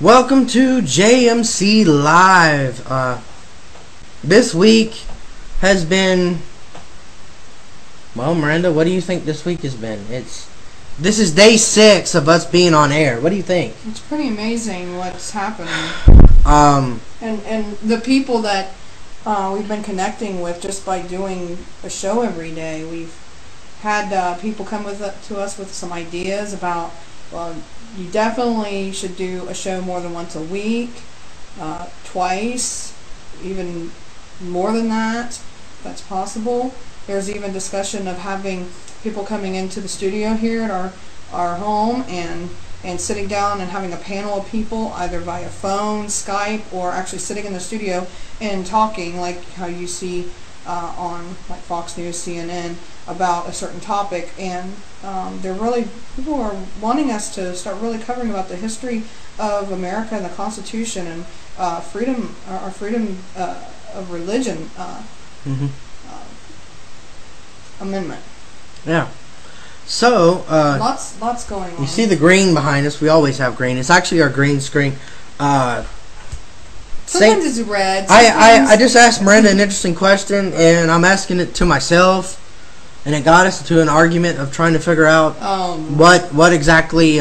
Welcome to JMC Live. This week has been, well, Miranda, what do you think this week has been? This is day 6 of us being on air. What do you think? It's pretty amazing what's happening. And the people that we've been connecting with just by doing a show every day. We've had people come to us with some ideas about, well, you definitely should do a show more than once a week, twice, even more than that, if that's possible. There's even discussion of having people coming into the studio here at our home and sitting down and having a panel of people, either via phone, Skype, or actually sitting in the studio and talking, like how you see on like Fox News, CNN, about a certain topic. And people are wanting us to start really covering about the history of America and the Constitution and our freedom of religion amendment. Yeah. So lots going on. You see the green behind us. We always have green. It's actually our green screen. Sometimes it's red. I just asked Miranda an interesting question, and I'm asking it to myself, and it got us to an argument of trying to figure out what exactly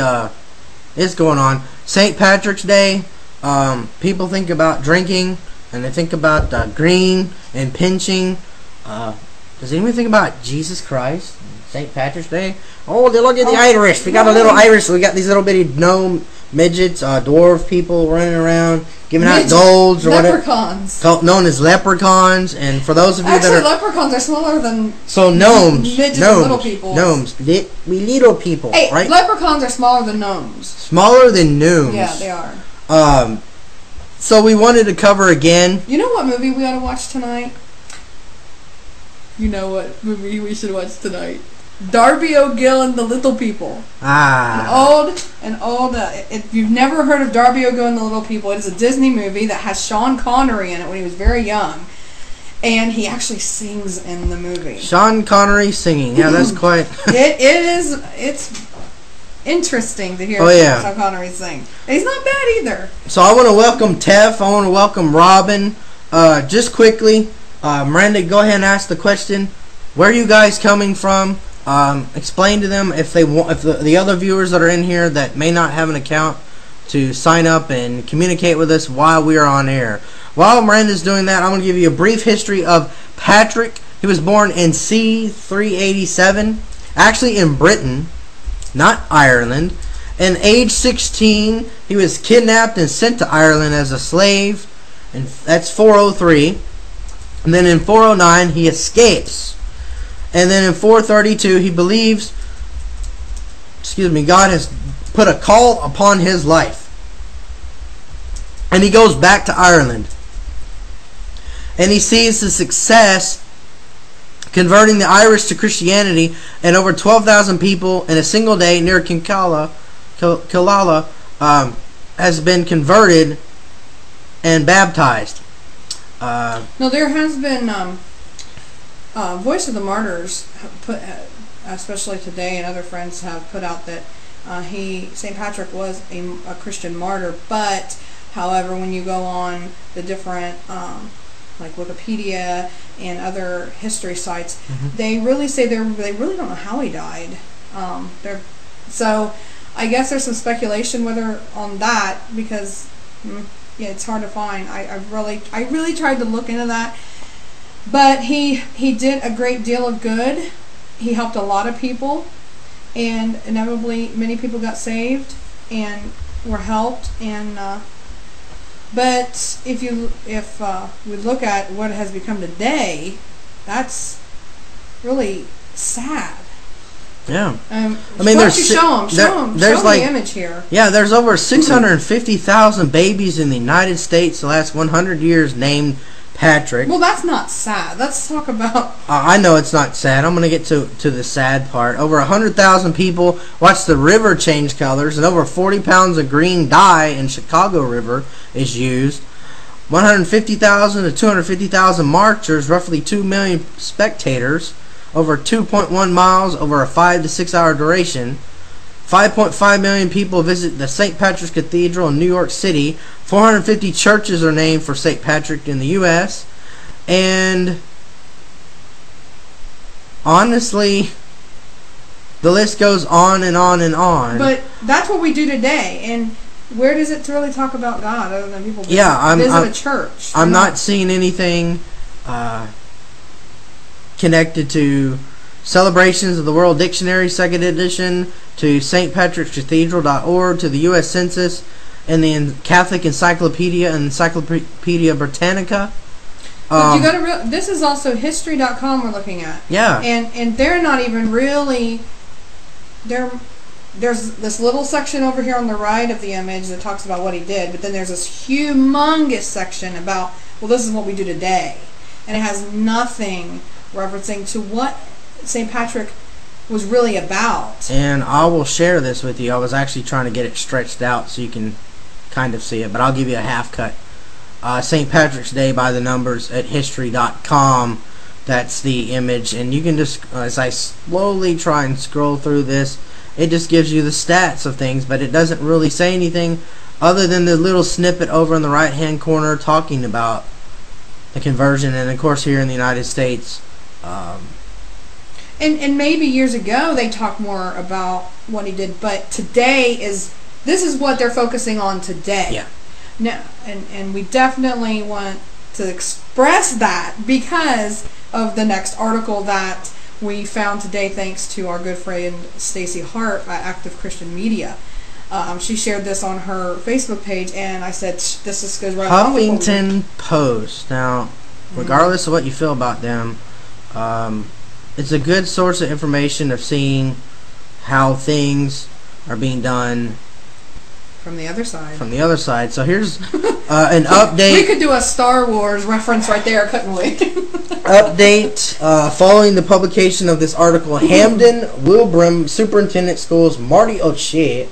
is going on. St. Patrick's Day. People think about drinking, and they think about green and pinching. Does anyone think about Jesus Christ? St. Patrick's Day? Oh, look at the Irish. We got a little Irish. We got these little bitty gnome midgets, dwarf people running around giving out golds or leprechauns. Whatever. Known as leprechauns. And for those of you that are... leprechauns are smaller than... So gnomes. Midgets, little people. Gnomes. We little people, hey, right? Leprechauns are smaller than gnomes. Smaller than gnomes. Yeah, they are. So we wanted to cover again... You know what movie we ought to watch tonight? You know what movie we should watch tonight? Darby O'Gill and the Little People. An old. If you've never heard of Darby O'Gill and the Little People, it is a Disney movie that has Sean Connery in it when he was very young, and he actually sings in the movie. Sean Connery singing, yeah, that's quite. It's interesting to hear Sean Connery sing. And he's not bad either. So I want to welcome Tef. I want to welcome Robin. Just quickly, Miranda, go ahead and ask the question. Where are you guys coming from? Explain to them if they want, if the other viewers that are in here that may not have an account, to sign up and communicate with us while we are on air. While Miranda's doing that, I'm going to give you a brief history of Patrick. He was born in C387, actually in Britain, not Ireland. And age 16, he was kidnapped and sent to Ireland as a slave, and that's 403. And then in 409, he escapes. And then in 432, he believes, God has put a call upon his life. And he goes back to Ireland. And he sees the success converting the Irish to Christianity, and over 12,000 people in a single day near Killala has been converted and baptized. No, there has been... Voice of the Martyrs, especially today, and other friends have put out that St. Patrick was a Christian martyr, but however, when you go on the different like Wikipedia and other history sites, they really say they really don't know how he died. So I guess there's some speculation whether on that, because it's hard to find. I really tried to look into that. But he did a great deal of good. He helped a lot of people, and inevitably many people got saved and were helped. And but if we look at what has become today, that's really sad. Yeah, I mean, show them the image here. Yeah, there's over 650,000 babies in the United States the last 100 years named Patrick. Well, that's not sad. Let's talk about... I know it's not sad. I'm going to get to the sad part. Over 100,000 people watch the river change colors, and over 40 pounds of green dye in Chicago River is used. 150,000 to 250,000 marchers, roughly 2 million spectators, over 2.1 miles over a 5 to 6 hour duration. 5.5 million people visit the St. Patrick's Cathedral in New York City. 450 churches are named for St. Patrick in the U.S. And honestly, the list goes on and on and on. But that's what we do today. And where does it really talk about God other than people visit a church? I'm not seeing anything connected to celebrations of the World Dictionary, 2nd edition, to stpatrickscathedral.org, to the U.S. Census, and the Catholic Encyclopedia and Encyclopedia Britannica. But you got to this is also history.com we're looking at. Yeah. And they're not even really there's this little section over here on the right of the image that talks about what he did, but then there's this humongous section about, well, this is what we do today. And it has nothing referencing to what St. Patrick was really about. And I will share this with you. I was actually trying to get it stretched out so you can kind of see it, but I'll give you a half cut. St. Patrick's Day by the numbers at history.com. That's the image, and you can just, as I slowly try and scroll through this, it just gives you the stats of things, but it doesn't really say anything other than the little snippet over in the right hand corner talking about the conversion. And of course here in the United States, and maybe years ago they talked more about what he did, but today this is what they're focusing on today. Yeah. No, and we definitely want to express that because of the next article that we found today, thanks to our good friend Stacy Hart at Active Christian Media. She shared this on her Facebook page, and I said, this just goes right along with what Huffington Post. Now, regardless of what you feel about them, it's a good source of information of seeing how things are being done from the other side. So here's an update. We could do a Star Wars reference right there, couldn't we? Update following the publication of this article, Hamden Wilbraham Superintendent Schools Marty O'Shea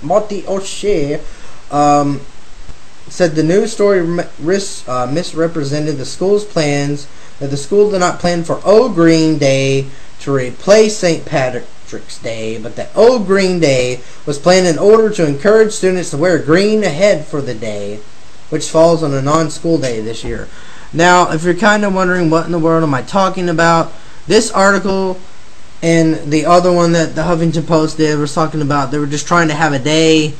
said the news story misrepresented the school's plans, that the school did not plan for O Green Day to replace St. Patrick's Day, but that O Green Day was planned in order to encourage students to wear green ahead for the day, which falls on a non-school day this year. Now, if you're kind of wondering what in the world am I talking about, this article and the other one that the Huffington Post did was talking about, they were just trying to have a day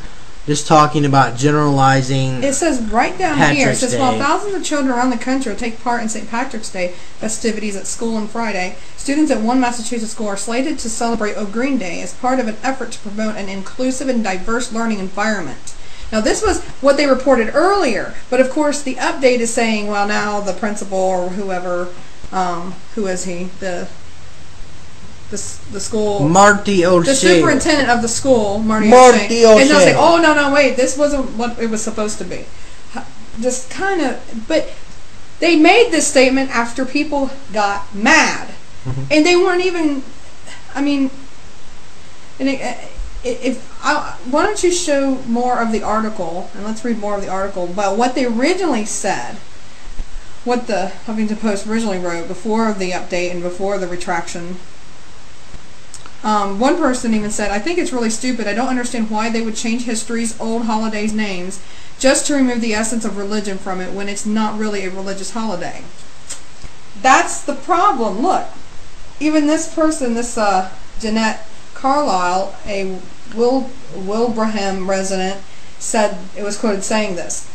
just talking about generalizing. It says right down here, it says, Day. While thousands of children around the country will take part in St. Patrick's Day festivities at school on Friday, students at one Massachusetts school are slated to celebrate O Green Day as part of an effort to promote an inclusive and diverse learning environment. Now, this was what they reported earlier, but of course the update is saying, well, now the principal or whoever, who is he, the school, Marty O'Shea, the superintendent of the school, Marty O'Shea, and they'll say, oh, no, wait, this wasn't what it was supposed to be. Just kind of, but they made this statement after people got mad, and they weren't even, I mean, and why don't you show more of the article, and let's read more of the article about what they originally said, what the Huffington Post originally wrote before the update and before the retraction. One person even said, I think it's really stupid. I don't understand why they would change history's old holidays' names just to remove the essence of religion from it when it's not really a religious holiday. That's the problem. Look, even this person, this Jeanette Carlisle, a Wilbraham resident, said, it was quoted saying this,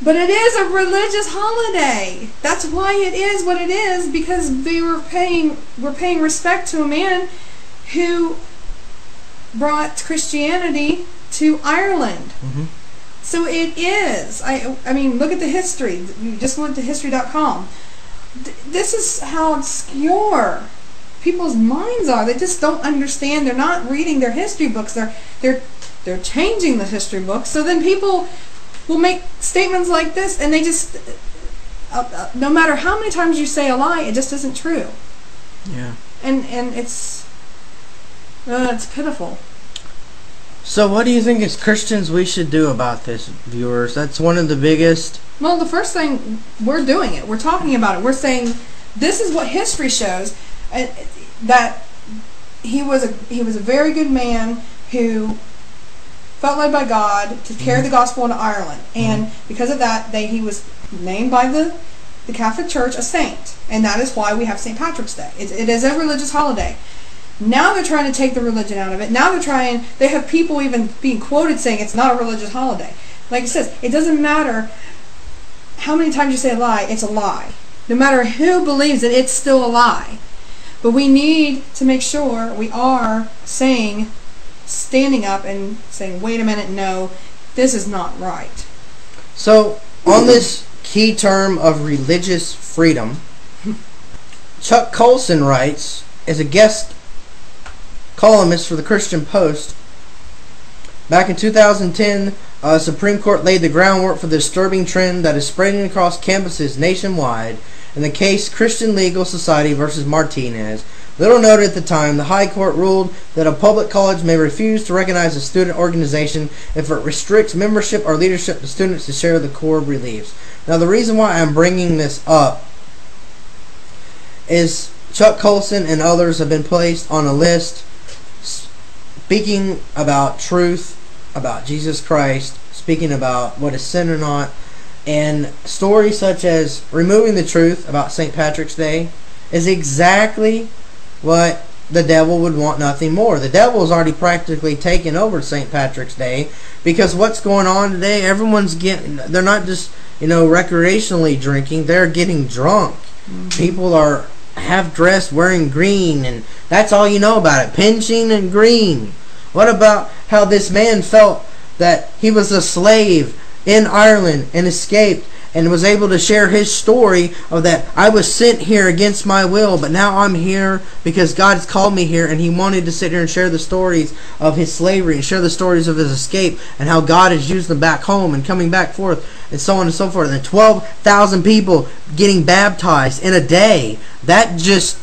but it is a religious holiday. That's why it is what it is, because we're paying respect to a man who brought Christianity to Ireland. So it is. I mean, look at the history. You just went to history.com. This is how obscure people's minds are. They just don't understand. They're not reading their history books. They're changing the history books. So then people will make statements like this, and they just, no matter how many times you say a lie, it just isn't true. Yeah. And it's pitiful. So what do you think as Christians we should do about this, viewers? That's one of the biggest... Well, the first thing, we're doing it. We're talking about it. We're saying this is what history shows, that he was a very good man who felt led by God to carry the gospel into Ireland, and because of that, he was named by the Catholic Church a saint, and that is why we have St. Patrick's Day. It is a religious holiday. Now they're trying to take the religion out of it. Now they have people even being quoted saying it's not a religious holiday. Like it says, it doesn't matter how many times you say a lie, it's a lie. No matter who believes it, it's still a lie. But we need to make sure we are standing up and saying, wait a minute, no, this is not right. So, on this key term of religious freedom, Chuck Colson writes, as a guest columnist for the Christian Post, back in 2010, Supreme Court laid the groundwork for the disturbing trend that is spreading across campuses nationwide in the case Christian Legal Society versus Martinez. Little noted at the time, the High Court ruled that a public college may refuse to recognize a student organization if it restricts membership or leadership to students to share the core beliefs. Now, the reason why I'm bringing this up is Chuck Colson and others have been placed on a list speaking about truth, about Jesus Christ, speaking about what is sin or not, and stories such as removing the truth about St. Patrick's Day is exactly what the devil would want, nothing more. The devil has already practically taken over St. Patrick's Day, because what's going on today, they're not just, recreationally drinking, they're getting drunk. People are half-dressed wearing green, and that's all you know about it, pinching and green. What about how this man felt that he was a slave in Ireland and escaped and was able to share his story of that I was sent here against my will, but now I'm here because God's called me here, and he wanted to sit here and share the stories of his slavery and share the stories of his escape and how God has used them back home and coming back forth and so on and so forth. And 12,000 people getting baptized in a day. It's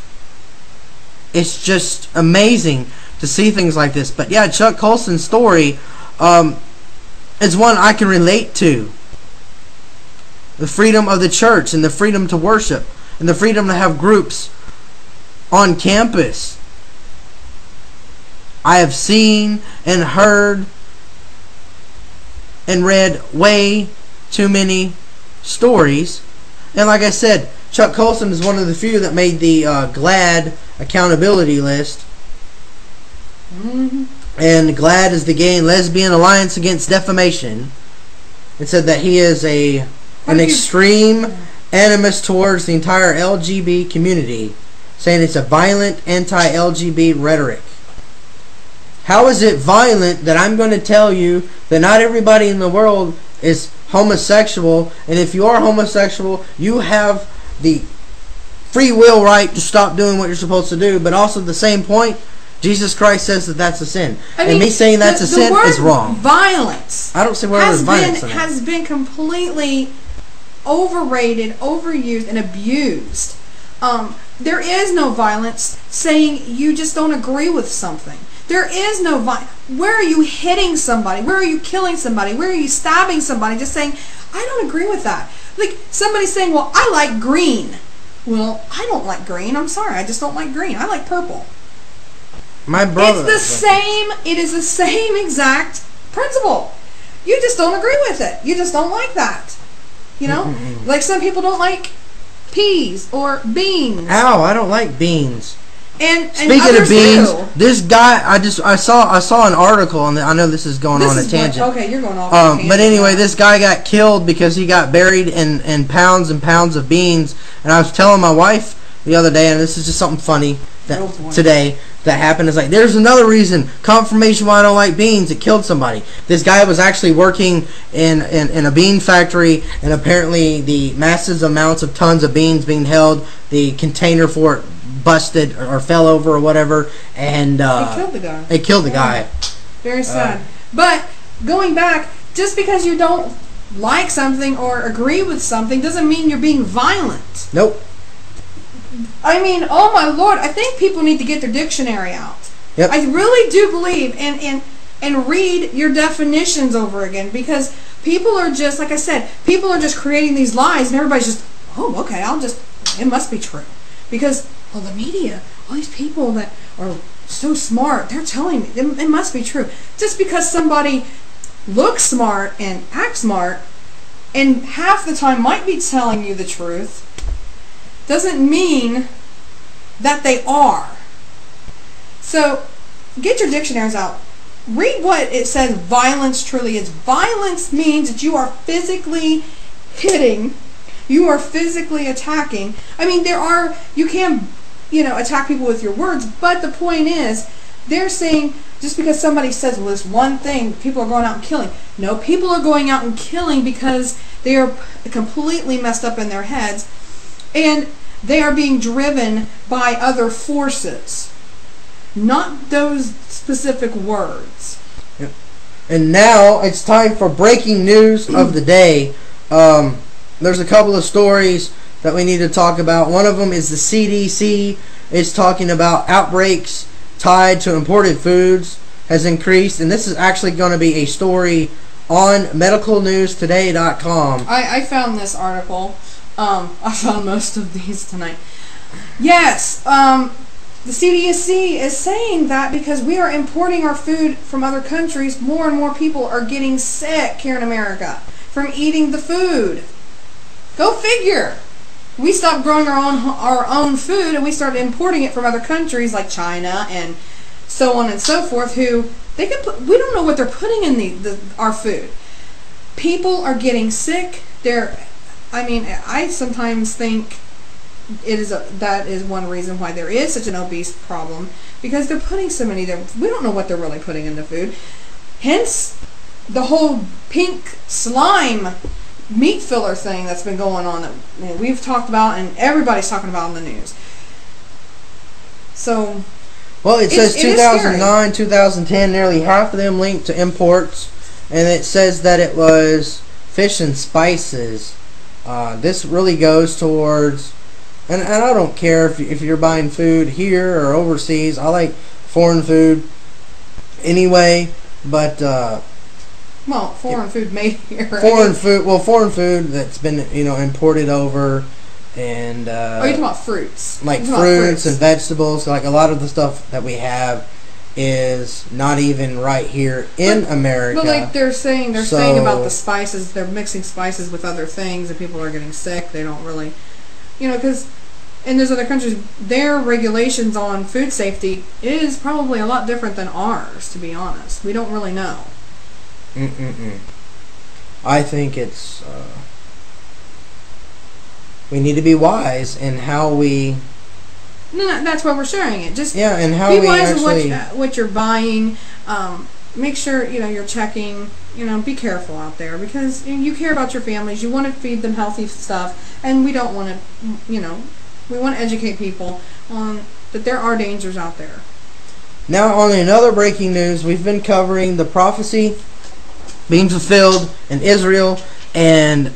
just amazing to see things like this. But yeah, Chuck Colson's story is one I can relate to. The freedom of the church and the freedom to worship and the freedom to have groups on campus. I have seen and heard and read way too many stories. And like I said, Chuck Colson is one of the few that made the GLAAD accountability list. And GLAAD is the Gay and Lesbian Alliance Against Defamation. It said that he is an extreme animus towards the entire LGBT community, saying it's a violent anti-LGBT rhetoric. How is it violent that I'm going to tell you that not everybody in the world is homosexual, and if you are homosexual, you have the free will right to stop doing what you're supposed to do, but also at the same point, Jesus Christ says that that's a sin. And me saying that's a sin is wrong. Violence. I don't see where there's violence in it. Has been completely overrated, overused, and abused. There is no violence saying you just don't agree with something. There is no violence. Where are you hitting somebody? Where are you killing somebody? Where are you stabbing somebody? Just saying, I don't agree with that. Like somebody saying, well, I like green. Well, I don't like green. I'm sorry. I just don't like green. I like purple. My brother. It's the same. It is the same exact principle. You just don't agree with it. You just don't like that. Like some people don't like peas or beans. Ow! I don't like beans. And speaking of beans, this guy I saw an article, and I know this is going on a tangent. Okay, you're going off. But anyway, this guy got killed because he got buried in pounds and pounds of beans. And I was telling my wife the other day, and this is just something funny today that happened. Is like, there's another reason, confirmation why I don't like beans. It killed somebody. This guy was actually working in a bean factory, and apparently the massive amounts of tons of beans being held, the container for it busted or fell over or whatever, and it killed the guy. It killed the guy. Very sad. But going back, just because you don't like something or agree with something doesn't mean you're being violent. Nope. I mean, oh my Lord, I think people need to get their dictionary out. Yep. I really do believe and read your definitions over again, because people are just, like I said, people are just creating these lies, and everybody's just, oh, okay, it must be true. Because, well, the media, all these people that are so smart, they're telling me, it must be true. Just because somebody look smart and act smart, and half the time might be telling you the truth, doesn't mean that they are. So get your dictionaries out. Read what it says violence truly is. Violence means that you are physically hitting, you are physically attacking. I mean, you can, attack people with your words, but the point is, they're saying just because somebody says, well, this one thing, people are going out and killing. No, people are going out and killing because they are completely messed up in their heads, and they are being driven by other forces, not those specific words. Yep. And now it's time for breaking news of the day. There's a couple of stories that we need to talk about. One of them is the CDC is talking about outbreaks tied to imported foods has increased, and this is actually going to be a story on medicalnewstoday.com. I found this article. I found most of these tonight. Yes, the CDC is saying that because we are importing our food from other countries, more and more people are getting sick here in America from eating the food. Go figure. We stopped growing our own food and we started importing it from other countries like China and so on and so forth. We don't know what they're putting in our food. People are getting sick. I sometimes think that is one reason why there is such an obese problem, because they're putting so many there. We don't know what they're really putting in the food. Hence the whole pink slime meat filler thing that's been going on that we've talked about and everybody's talking about in the news. So, well, it says 2009, 2010, nearly half of them linked to imports, and it says that it was fish and spices. This really goes towards, and I don't care if you're buying food here or overseas. I like foreign food anyway, but foreign food made here. Foreign food that's been imported over, and you're talking about fruits, like fruits and vegetables. Like a lot of the stuff that we have is not even right here in America. But like they're saying about the spices, they're mixing spices with other things, and people are getting sick. They don't really, because in those other countries, their regulations on food safety is probably a lot different than ours. To be honest, we don't really know. I think it's we need to be wise in how we. No, that's why we're sharing it. Just and how be we wise actually in what you're buying. Make sure you're checking. Be careful out there because you care about your families. You want to feed them healthy stuff, and we don't want to. We want to educate people on that there are dangers out there. Now, on another breaking news, we've been covering the prophecy being fulfilled in Israel, and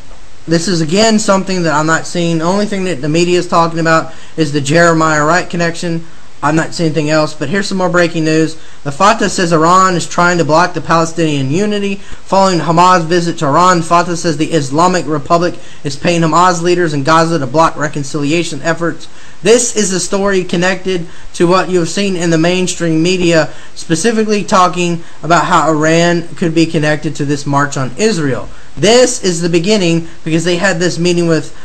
this is again something that I'm not seeing. The only thing that the media is talking about is the Jeremiah Wright connection. I'm not seeing anything else, but here's some more breaking news. The Fatah says Iran is trying to block the Palestinian unity. Following Hamas' visit to Iran, Fatah says the Islamic Republic is paying Hamas leaders in Gaza to block reconciliation efforts. This is a story connected to what you've seen in the mainstream media, specifically talking about how Iran could be connected to this march on Israel. This is the beginning because they had this meeting with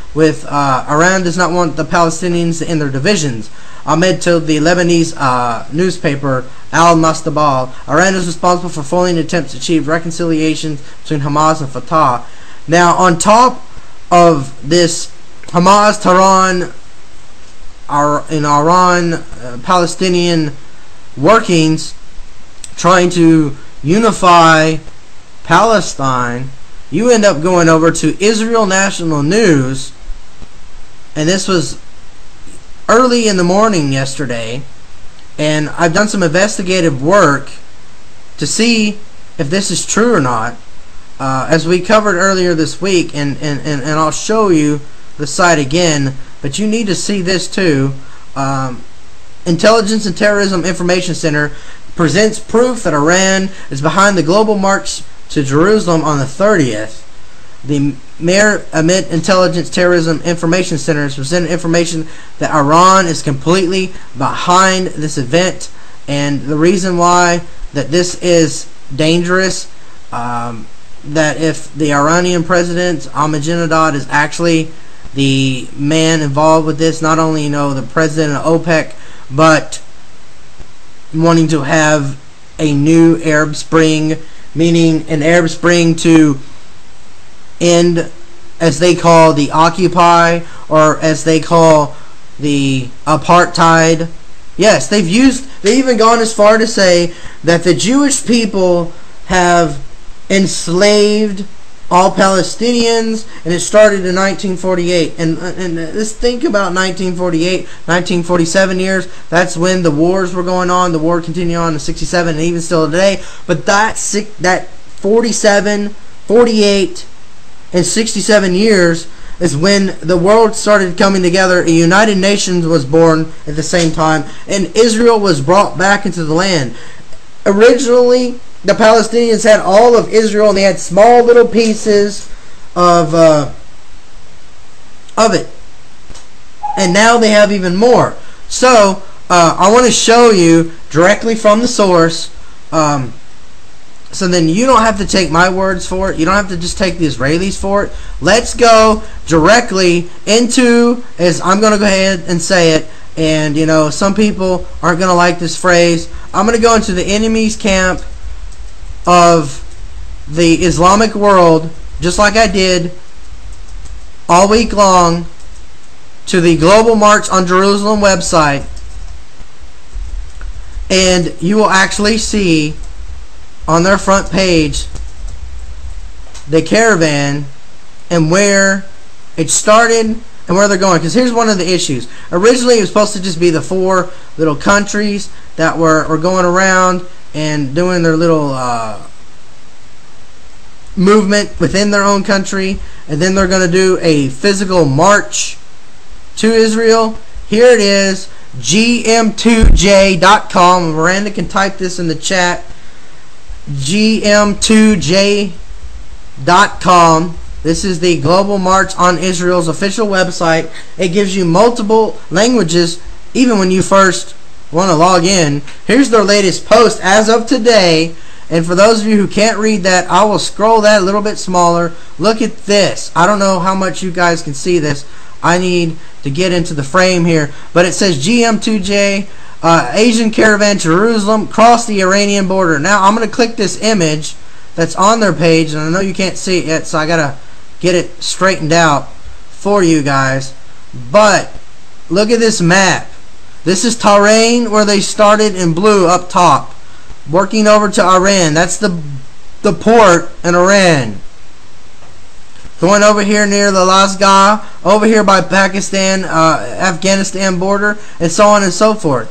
Iran does not want the Palestinians in their divisions. Ahmed told the Lebanese newspaper Al Mastabal, Iran is responsible for foiling attempts to achieve reconciliation between Hamas and Fatah. Now, on top of this Hamas-Tehran in Iran Palestinian workings trying to unify Palestine, you end up going over to Israel National News, and this was early in the morning yesterday, and I've done some investigative work to see if this is true or not, as we covered earlier this week, and I'll show you the site again, but you need to see this too. Intelligence and Terrorism Information Center presents proof that Iran is behind the global march to Jerusalem on the 30th. The Mir Amit Intelligence Terrorism Information Center has presented information that Iran is completely behind this event, and the reason why that this is dangerous that if the Iranian president Ahmadinejad is actually the man involved with this, not only the president of OPEC, but wanting to have a new Arab Spring, meaning an Arab Spring to end, as they call the Occupy, or as they call the apartheid. Yes, they've even gone as far to say that the Jewish people have enslaved all Palestinians, and it started in 1948. And just think about 1948, 1947 years. That's when the wars were going on. The war continued on in 67 and even still today. But that 47, 48, and 67 years is when the world started coming together. A United Nations was born at the same time, and Israel was brought back into the land. Originally, the Palestinians had all of Israel, and they had small little pieces of it. And now they have even more. So, I want to show you directly from the source, so then you don't have to take my words for it. You don't have to just take the Israelis for it. Let's go directly into, as I'm going to go ahead and say it, and some people aren't going to like this phrase. I'm going to go into the enemy's camp of the Islamic world, just like I did all week long, to the Global March on Jerusalem website, and you will actually see on their front page the caravan and where it started and where they're going. Because here's one of the issues. Originally it was supposed to just be the 4 little countries that were going around and doing their little movement within their own country, and then they're going to do a physical march to Israel. Here it is, gm2j.com. Miranda can type this in the chat. gm2j.com. This is the Global March on Israel's official website. It gives you multiple languages even when you first want to log in. Here's their latest post as of today, and for those of you who can't read that, I will scroll that a little bit smaller. Look at this. I don't know how much you guys can see this. I need to get into the frame here, but it says GM2J, Asian caravan Jerusalem, cross the Iranian border. Now I'm going to click this image that's on their page, and I know you can't see it yet, so I gotta get it straightened out for you guys. But look at this map. This is Tehran, where they started in blue up top, working over to Iran. That's the port in Iran. Going over here near the Lasgha, over here by Pakistan, Afghanistan border, and so on and so forth.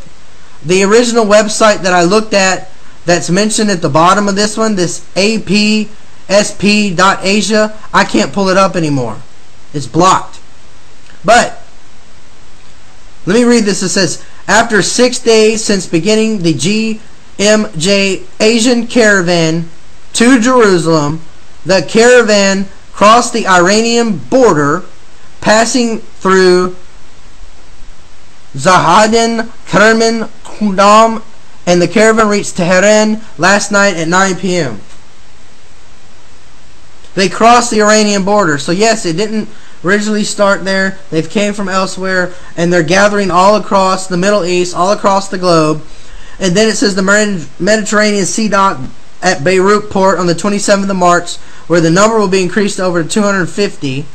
The original website that I looked at, that's mentioned at the bottom of this one, this apsp.asia, I can't pull it up anymore. It's blocked. But let me read this. It says, after 6 days since beginning the GMJ Asian caravan to Jerusalem, the caravan crossed the Iranian border, passing through Zahadin, Kerman, Qundam, and the caravan reached Tehran last night at 9 p.m. They crossed the Iranian border. So yes, it didn't originally start there. They've came from elsewhere, and they're gathering all across the Middle East, all across the globe. And then it says the Mediterranean Sea Dock at Beirut port on the 27th of March, where the number will be increased to over 250.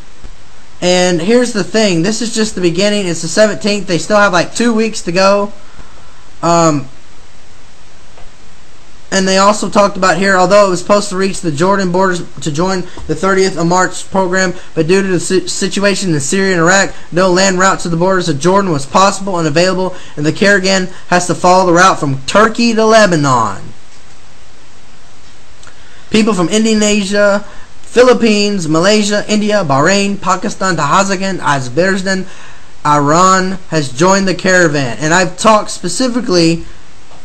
And here's the thing. This is just the beginning. It's the 17th. They still have like 2 weeks to go. And they also talked about here, although it was supposed to reach the Jordan borders to join the 30th of March program, but due to the situation in Syria and Iraq, no land route to the borders of Jordan was possible and available, and the caravan has to follow the route from Turkey to Lebanon. People from Indonesia, Philippines, Malaysia, India, Bahrain, Pakistan, Tajikistan, Azerbaijan, Iran has joined the caravan. And I've talked specifically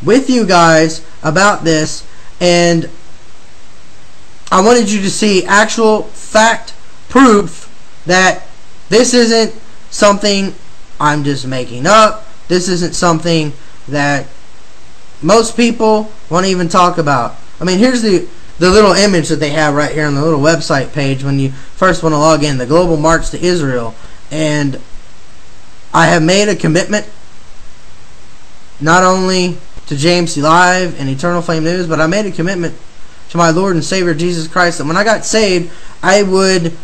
with you guys about this, and I wanted you to see actual fact proof that this isn't something I'm just making up. This isn't something that most people won't even talk about. I mean, here's the the little image that they have right here on the little website page when you first want to log in, the Global March to Israel. And I have made a commitment not only to JMC Live and Eternal Flame News, but I made a commitment to my Lord and Savior Jesus Christ that when I got saved, I would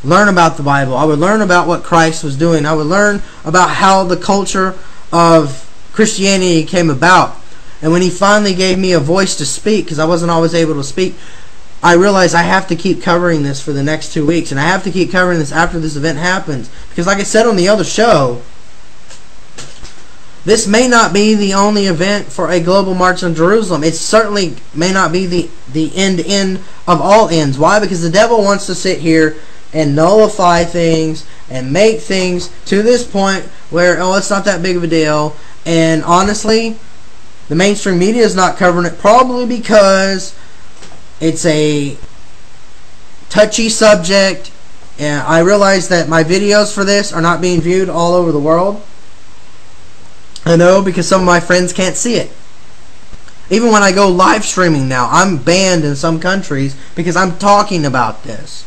learn about the Bible. I would learn about what Christ was doing. I would learn about how the culture of Christianity came about. And when He finally gave me a voice to speak, because I wasn't always able to speak, I realized I have to keep covering this for the next 2 weeks. And I have to keep covering this after this event happens. Because like I said on the other show, this may not be the only event for a global march on Jerusalem. It certainly may not be the end of all ends. Why? Because the devil wants to sit here and nullify things and make things to this point where, oh, it's not that big of a deal. And honestly, the mainstream media is not covering it, probably because it's a touchy subject. And I realize that my videos for this are not being viewed all over the world. I know, because some of my friends can't see it. Even when I go live streaming now, I'm banned in some countries because I'm talking about this.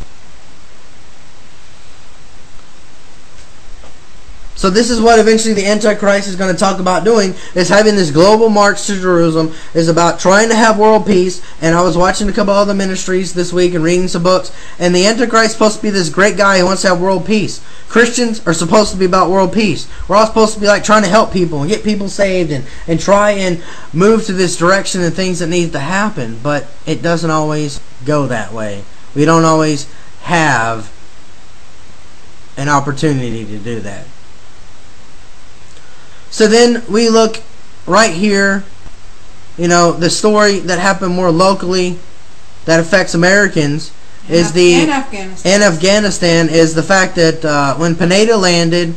So this is what eventually the Antichrist is going to talk about doing, is having this global march to Jerusalem, is about trying to have world peace. And I was watching a couple other ministries this week and reading some books, and the Antichrist is supposed to be this great guy who wants to have world peace. Christians are supposed to be about world peace. We're all supposed to be like trying to help people and get people saved and try and move to this direction and things that need to happen. But it doesn't always go that way. We don't always have an opportunity to do that. So then we look right here, you know, the story that happened more locally that affects Americans is in Afghanistan is the fact that when Pineda landed,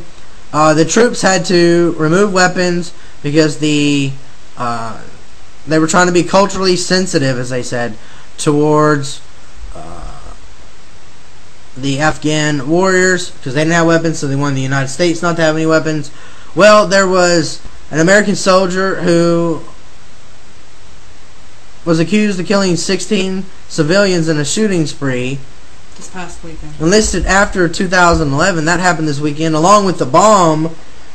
the troops had to remove weapons because they were trying to be culturally sensitive, as they said, towards the Afghan warriors, because they didn't have weapons, so they wanted the United States not to have any weapons. Well, there was an American soldier who was accused of killing 16 civilians in a shooting spree this past weekend. Enlisted after 2011. That happened this weekend, along with the bomb.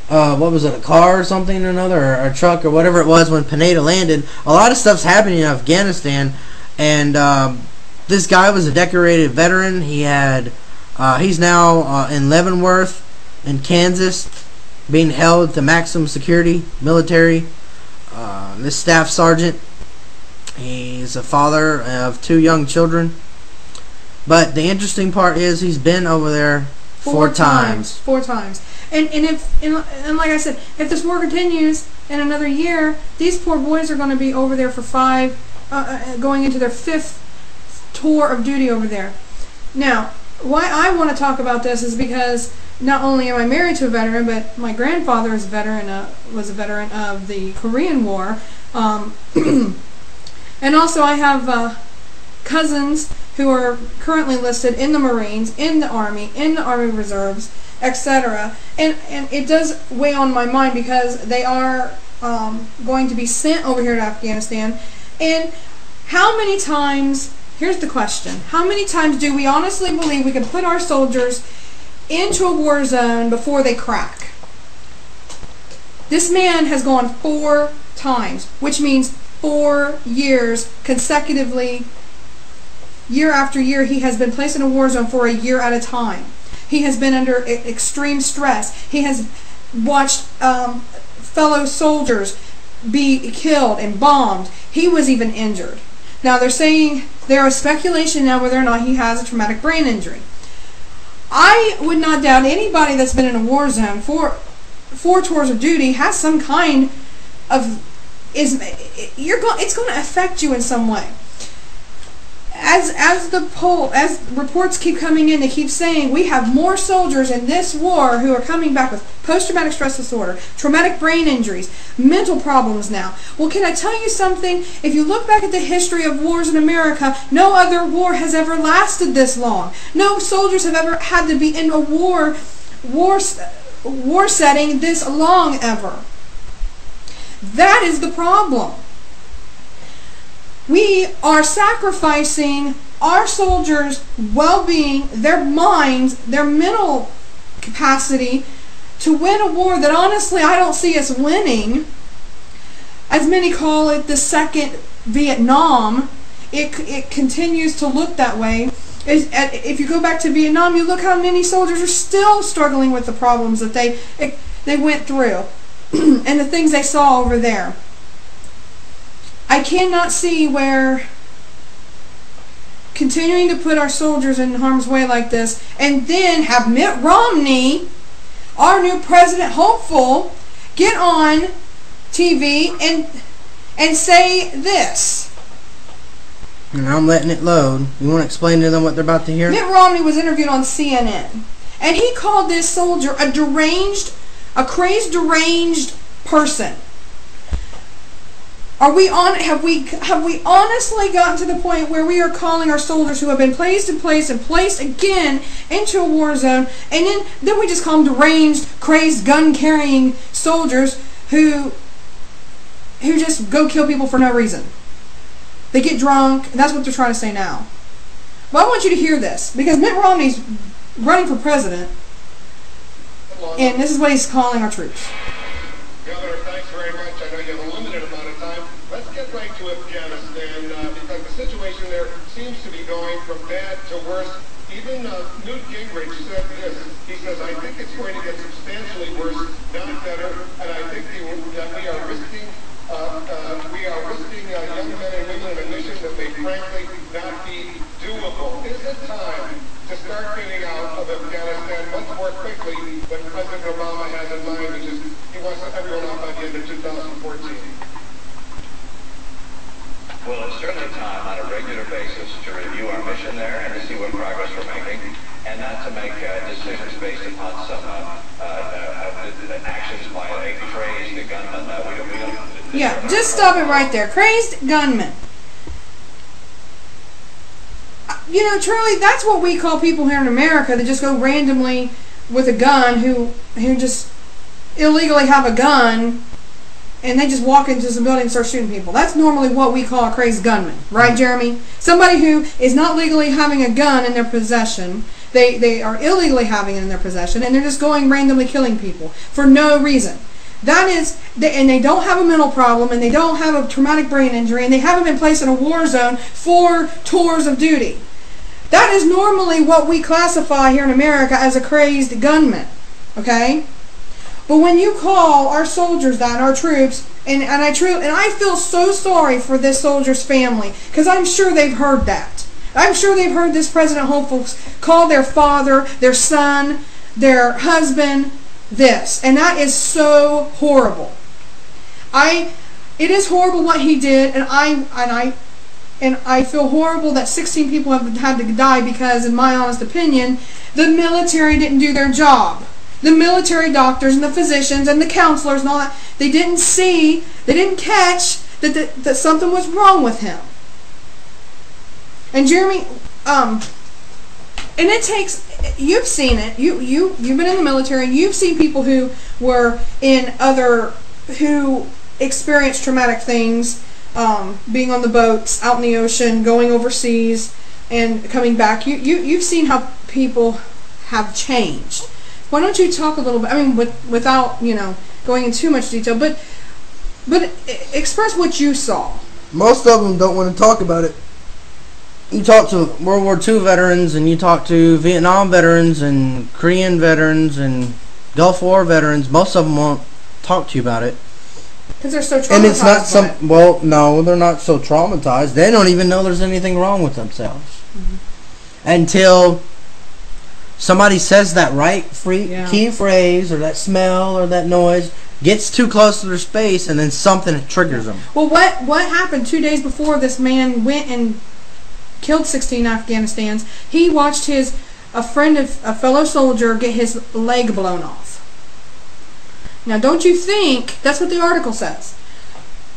What was it, a car or something or another, or a truck or whatever it was when Pineda landed. A lot of stuff's happening in Afghanistan, and this guy was a decorated veteran. He's now in Leavenworth in Kansas, being held to maximum security military. This staff sergeant, he's a father of 2 young children. But the interesting part is he's been over there 4 times. 4 times. And like I said, if this war continues in another year, these poor boys are going to be over there for 5, going into their 5th tour of duty over there. Now, why I want to talk about this is because not only am I married to a veteran, but my grandfather is was a veteran of the Korean War. And also I have cousins who are currently listed in the Marines, in the Army Reserves, etc. And it does weigh on my mind because they are going to be sent over here to Afghanistan. And how many times, here's the question, how many times do we honestly believe we can put our soldiers into a war zone before they crack? This man has gone 4 times, which means 4 years consecutively, year after year. He has been placed in a war zone for a year at a time. He has been under extreme stress. He has watched fellow soldiers be killed and bombed. He was even injured. Now they're saying, there is speculation now whether or not he has a traumatic brain injury. I would not doubt anybody that's been in a war zone for 4 tours of duty has some kind of it's going to affect you in some way. As reports keep coming in, they keep saying we have more soldiers in this war who are coming back with post-traumatic stress disorder, traumatic brain injuries, mental problems now. Well, can I tell you something? If you look back at the history of wars in America, no other war has ever lasted this long. No soldiers have ever had to be in a war setting this long ever. That is the problem. We are sacrificing our soldiers' well-being, their minds, their mental capacity to win a war that honestly I don't see us winning. As many call it the second Vietnam, it continues to look that way. If you go back to Vietnam, you look how many soldiers are still struggling with the problems that they went through and the things they saw over there. I cannot see where continuing to put our soldiers in harm's way like this and then have Mitt Romney, our new president hopeful, get on TV and say this. And I'm letting it load. You want to explain to them what they're about to hear? Mitt Romney was interviewed on CNN, and he called this soldier a crazed, deranged person. Have we honestly gotten to the point where we are calling our soldiers who have been placed and placed again into a war zone, and then we just call them deranged, crazed, gun-carrying soldiers who just go kill people for no reason? They get drunk, and that's what they're trying to say now. Well, I want you to hear this, because Mitt Romney's running for president, and this is what he's calling our troops. Governor, thanks very much. I know you have a limited amount of time. Let's get right to Afghanistan, because the situation there seems to be going from bad to worse. Even Newt Gingrich said this. He says, I think it's going to get substantially worse, not better, and I think that we are risking young men and women in a mission that may frankly not be doable. Is it time to start getting out of Afghanistan much more quickly than President Obama has in mind, which is he wants everyone out by the end of 2014? Well, it's certainly time on a regular basis to review our mission there and to see what progress we're making, and not to make decisions based upon some actions by a crazed gunman. Yeah, just stop it right there. Crazed gunman. You know, truly, that's what we call people here in America that just go randomly with a gun, who just illegally have a gun, and they just walk into some building and start shooting people. That's normally what we call a crazed gunman. Right, Jeremy? Somebody who is not legally having a gun in their possession. They are illegally having it in their possession, and they're just going randomly killing people for no reason. That is, and they don't have a mental problem, and they don't have a traumatic brain injury, and they haven't been placed in a war zone for tours of duty. That is normally what we classify here in America as a crazed gunman. Okay? But when you call our soldiers that, our troops, and I feel so sorry for this soldier's family, because I'm sure they've heard that. I'm sure they've heard this President Hopeful call their father, their son, their husband, this. And that is so horrible. It is horrible what he did, and I feel horrible that 16 people have had to die because, in my honest opinion, the military didn't do their job. The military doctors and the physicians and the counselors and all that, they didn't see, they didn't catch that something was wrong with him. And Jeremy, and it takes, you've seen it, you've been in the military, you've seen people who were who experienced traumatic things, being on the boats, out in the ocean, going overseas, and coming back. You've seen how people have changed. Why don't you talk a little bit, I mean, without, going into too much detail, but express what you saw. Most of them don't want to talk about it. You talk to World War II veterans, and you talk to Vietnam veterans, and Korean veterans, and Gulf War veterans. Most of them won't talk to you about it. Because they're so traumatized. And it's not well, no, they're not so traumatized. They don't even know there's anything wrong with themselves. Mm-hmm. Until somebody says that key phrase, or that smell, or that noise, gets too close to their space, and then something triggers them. Well, what happened 2 days before this man went and killed 16 Afghanistans? He watched a fellow soldier get his leg blown off. Now, don't you think, that's what the article says,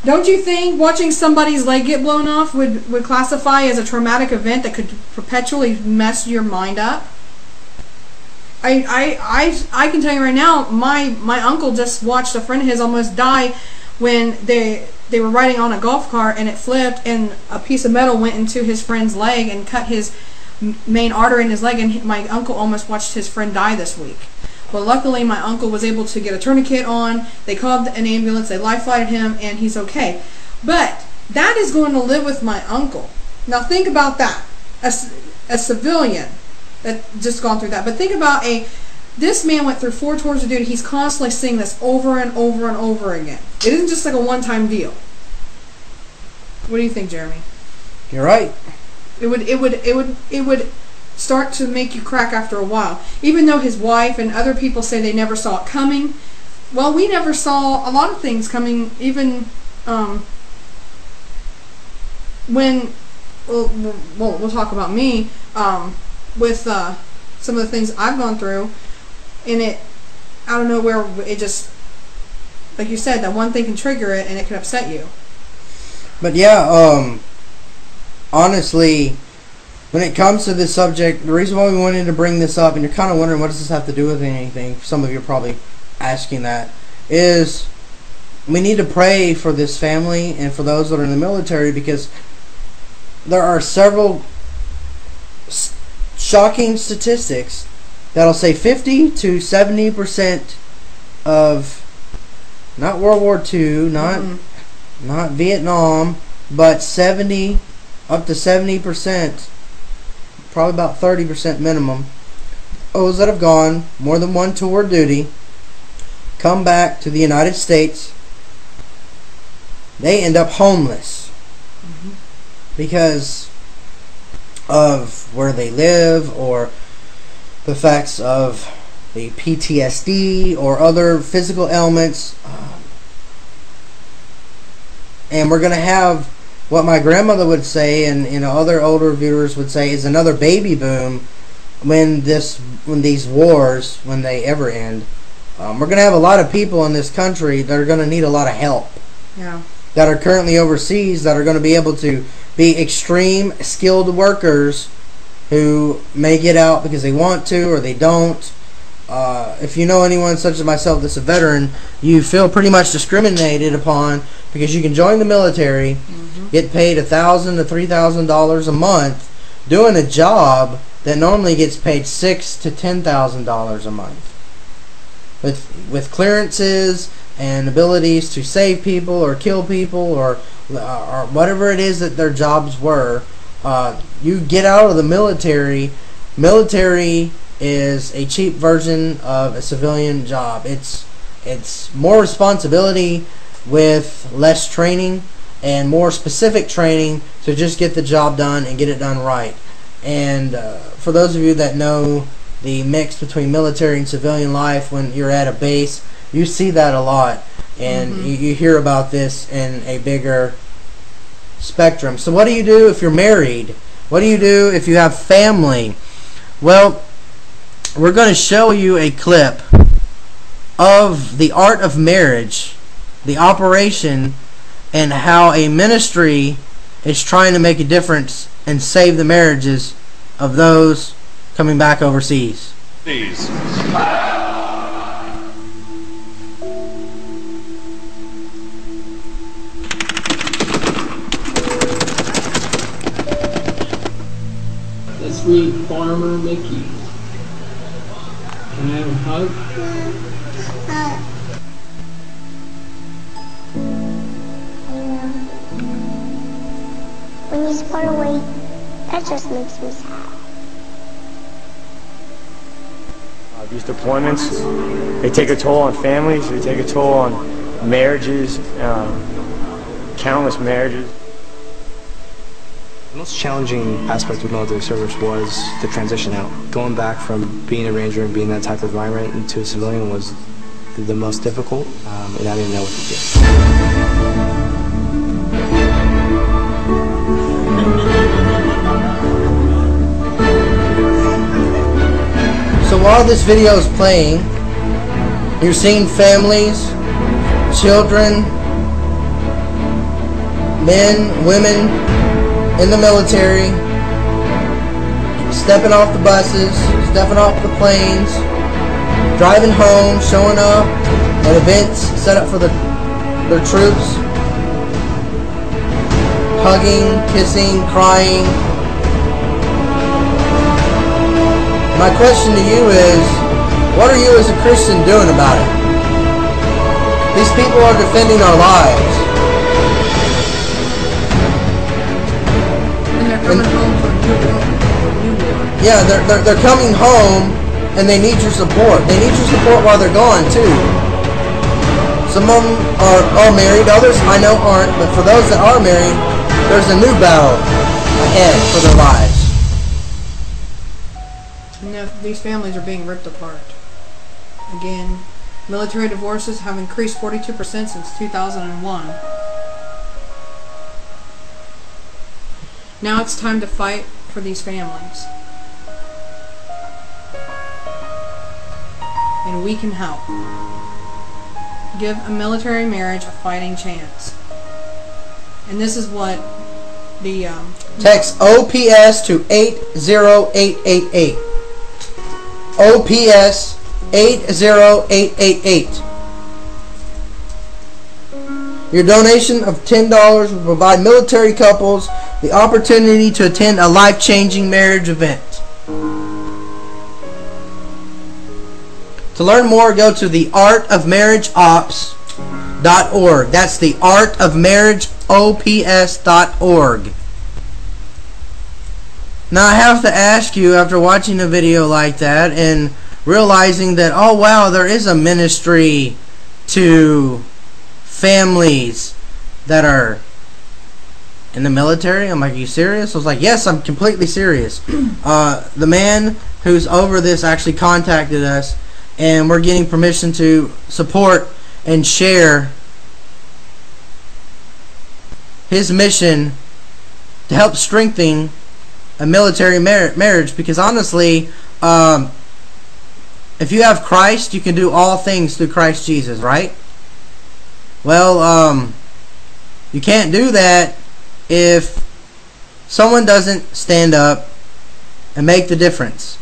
don't you think watching somebody's leg get blown off would classify as a traumatic event that could perpetually mess your mind up? I can tell you right now, my uncle just watched a friend of his almost die when they were riding on a golf cart and it flipped and a piece of metal went into his friend's leg and cut his main artery in his leg, and my uncle almost watched his friend die this week. But luckily my uncle was able to get a tourniquet on, they called an ambulance, they life-flighted him, and he's okay. But that is going to live with my uncle. Now think about that. A civilian that just gone through that. But think about this man went through 4 tours of duty. He's constantly seeing this over and over and over again. It isn't just like a one-time deal. What do you think, Jeremy? You're right. It would start to make you crack after a while. Even though his wife and other people say they never saw it coming. Well, we never saw a lot of things coming, even when, we'll talk about me, with some of the things I've gone through, and it, out of nowhere, it just, like you said, that one thing can trigger it and it can upset you. But yeah, honestly, when it comes to this subject, the reason why we wanted to bring this up, and you're kind of wondering what does this have to do with anything, some of you are probably asking that, is we need to pray for this family and for those that are in the military, because there are several shocking statistics that'll say 50 to 70% of, not World War II, not Vietnam, but 70 up to 70%, probably about 30% minimum, those that have gone more than one tour of duty, come back to the United States, they end up homeless because of where they live, or the effects of the PTSD or other physical ailments. And we're going to have what my grandmother would say, and other older viewers would say, is another baby boom when these wars, when they ever end. We're going to have a lot of people in this country that are going to need a lot of help. Yeah. That are currently overseas, that are going to be able to be extreme skilled workers who may get out because they want to or they don't. If you know anyone such as myself that's a veteran, you feel pretty much discriminated upon because you can join the military, get paid $1,000 to $3,000 a month doing a job that normally gets paid $6,000 to $10,000 a month, with clearances and abilities to save people or kill people or whatever it is that their jobs were. You get out of the military. Military is a cheap version of a civilian job. It's more responsibility with less training and more specific training to just get the job done and get it done right. And for those of you that know the mix between military and civilian life, when you're at a base, you see that a lot, and you hear about this in a bigger spectrum. So what do you do if you're married? What do you do if you have family? Well, we're going to show you a clip of the art of marriage, the operation, and how a ministry is trying to make a difference and save the marriages of those coming back overseas. Please. Let's meet Farmer Mickey. Can I have a hug? When he's far away, that just makes me sad. These deployments, they take a toll on families, they take a toll on marriages, countless marriages. The most challenging aspect of military service was the transition out. Going back from being a ranger and being that type of environment into a civilian was the most difficult, and I didn't know what to do. So while this video is playing, you're seeing families, children, men, women in the military, stepping off the buses, stepping off the planes, driving home, showing up at events set up for their troops. hugging, kissing, crying. My question to you is, what are you as a Christian doing about it? These people are defending our lives. And they're coming home for new war. Yeah, they're coming home, and they need your support. They need your support while they're gone too. Some of them are married, others I know aren't, but for those that are married, there's a new battle ahead for their lives. And these families are being ripped apart. Again, military divorces have increased 42% since 2001. Now it's time to fight for these families. And we can help. Give a military marriage a fighting chance. And this is what the... Text OPS to 80888. OPS 80888. Your donation of $10 will provide military couples the opportunity to attend a life-changing marriage event. To learn more, go to theartofmarriageops.org. That's theartofmarriageops.org. Now I have to ask you, after watching a video like that and realizing that, oh wow, there is a ministry to families that are in the military. I'm like, are you serious? I was like, yes, I'm completely serious. The man who's over this actually contacted us, and we're getting permission to support and share his mission to help strengthen a military marriage, because honestly, if you have Christ, you can do all things through Christ Jesus, right? Well, you can't do that if someone doesn't stand up and make the difference.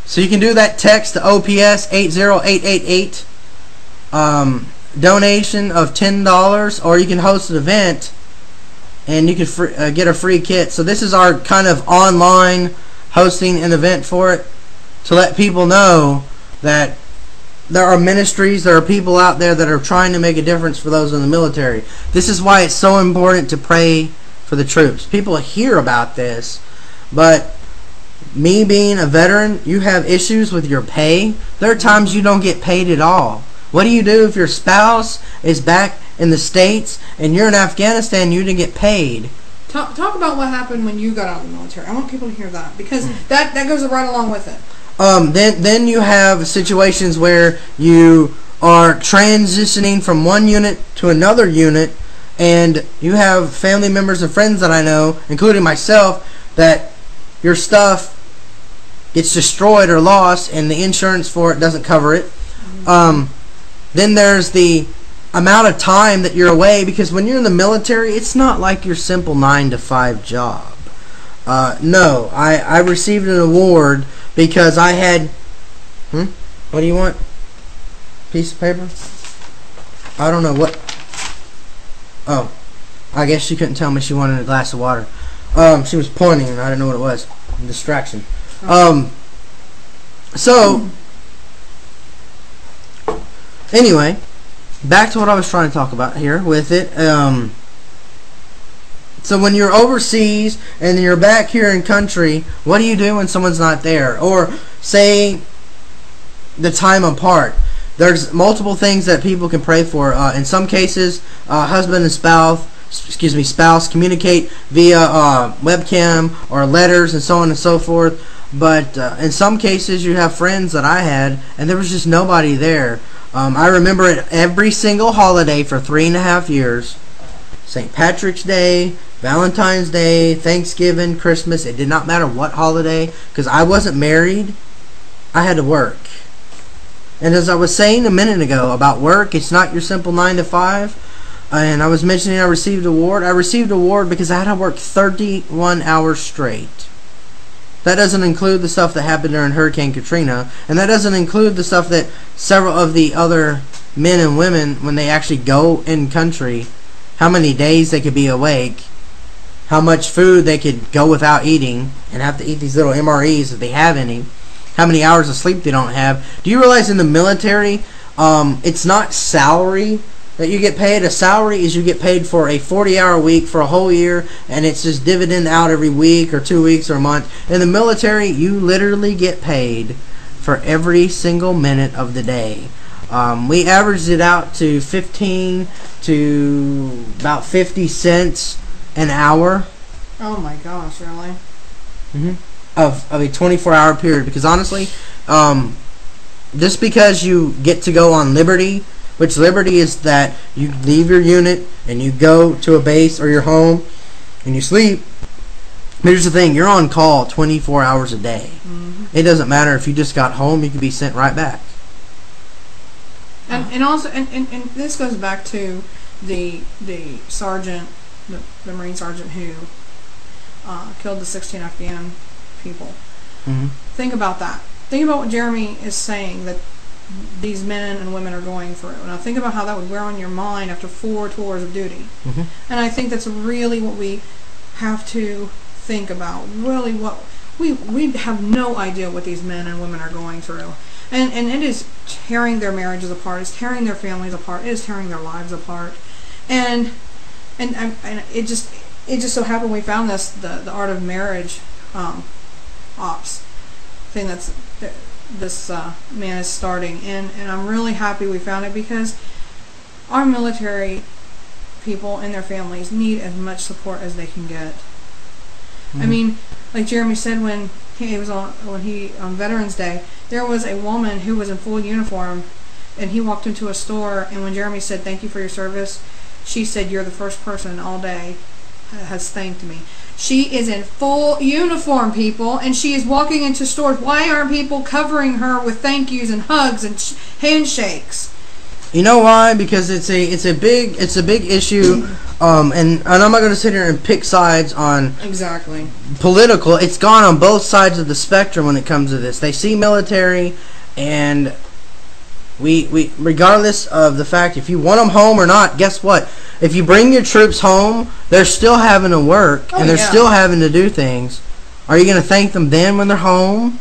So you can do that. Text to OPS 80888, donation of $10, or you can host an event and you can get a free kit. So this is our kind of online hosting an event for it, to let people know that there are ministries, there are people out there that are trying to make a difference for those in the military. This is why it's so important to pray for the troops. People hear about this, but me being a veteran, you have issues with your pay. There are times you don't get paid at all. What do you do if your spouse is back in the States and you're in Afghanistan and you didn't get paid? Talk about what happened when you got out of the military. I want people to hear that, because that goes right along with it. Then you have situations where you are transitioning from one unit to another unit, and you have family members and friends that I know, including myself, that your stuff gets destroyed or lost and the insurance for it doesn't cover it. Then there's the amount of time that you're away, because when you're in the military, it's not like your simple 9-to-5 job. No, I received an award because I had... What do you want? Piece of paper? I don't know what... Oh, I guess she couldn't tell me she wanted a glass of water. She was pointing and I didn't know what it was. Distraction. So, anyway, back to what I was trying to talk about here with it. So when you're overseas and you're back here in country, what do you do when someone's not there? Or say the time apart. There's multiple things that people can pray for. In some cases, husband and spouse communicate via webcam or letters and so on and so forth. But in some cases, you have friends that I had, and there was just nobody there. I remember it every single holiday for 3.5 years. St. Patrick's Day, Valentine's Day, Thanksgiving, Christmas. It did not matter what holiday, because I wasn't married. I had to work. And as I was saying a minute ago about work, it's not your simple 9-to-5. And I was mentioning I received an award. I received an award because I had to work 31 hours straight. That doesn't include the stuff that happened during Hurricane Katrina. And that doesn't include the stuff that several of the other men and women, when they actually go in country, how many days they could be awake how much food they could go without eating and have to eat these little MREs if they have any, how many hours of sleep they don't have. Do you realize in the military, it's not salary that you get paid? A salary is you get paid for a 40-hour week for a whole year, and it's just dividend out every week or 2 weeks or a month. In the military, you literally get paid for every single minute of the day. We averaged it out to 15 to about 50 cents an hour. Oh my gosh, really? Of a 24-hour period. Because honestly, just because you get to go on liberty, which liberty is that you leave your unit and you go to a base or your home and you sleep. Here's the thing, you're on call 24 hours a day. It doesn't matter if you just got home, you could be sent right back. And also, and this goes back to the sergeant, the Marine sergeant who killed the 16 Afghan people. Think about that. Think about what Jeremy is saying that these men and women are going through. Now think about how that would wear on your mind after 4 tours of duty. And I think that's really what we have to think about. Really, what we have no idea what these men and women are going through. And it is tearing their marriages apart. It's tearing their families apart. It is tearing their lives apart. And it just so happened we found this the Art of Marriage ops thing that's this man is starting, and I'm really happy we found it, because our military people and their families need as much support as they can get. I mean, like Jeremy said, when he was on Veterans Day, there was a woman who was in full uniform, and he walked into a store, and when Jeremy said thank you for your service, she said, "You're the first person all day has thanked me." She is in full uniform, people, and she is walking into stores. Why aren't people covering her with thank yous and hugs and handshakes? You know why? Because it's a big issue, and I'm not going to sit here and pick sides on exactly political. It's gone on both sides of the spectrum when it comes to this. They see military, and we regardless of the fact if you want them home or not, guess what? If you bring your troops home, they're still having to work, and they're still having to do things. Are you going to thank them then when they're home?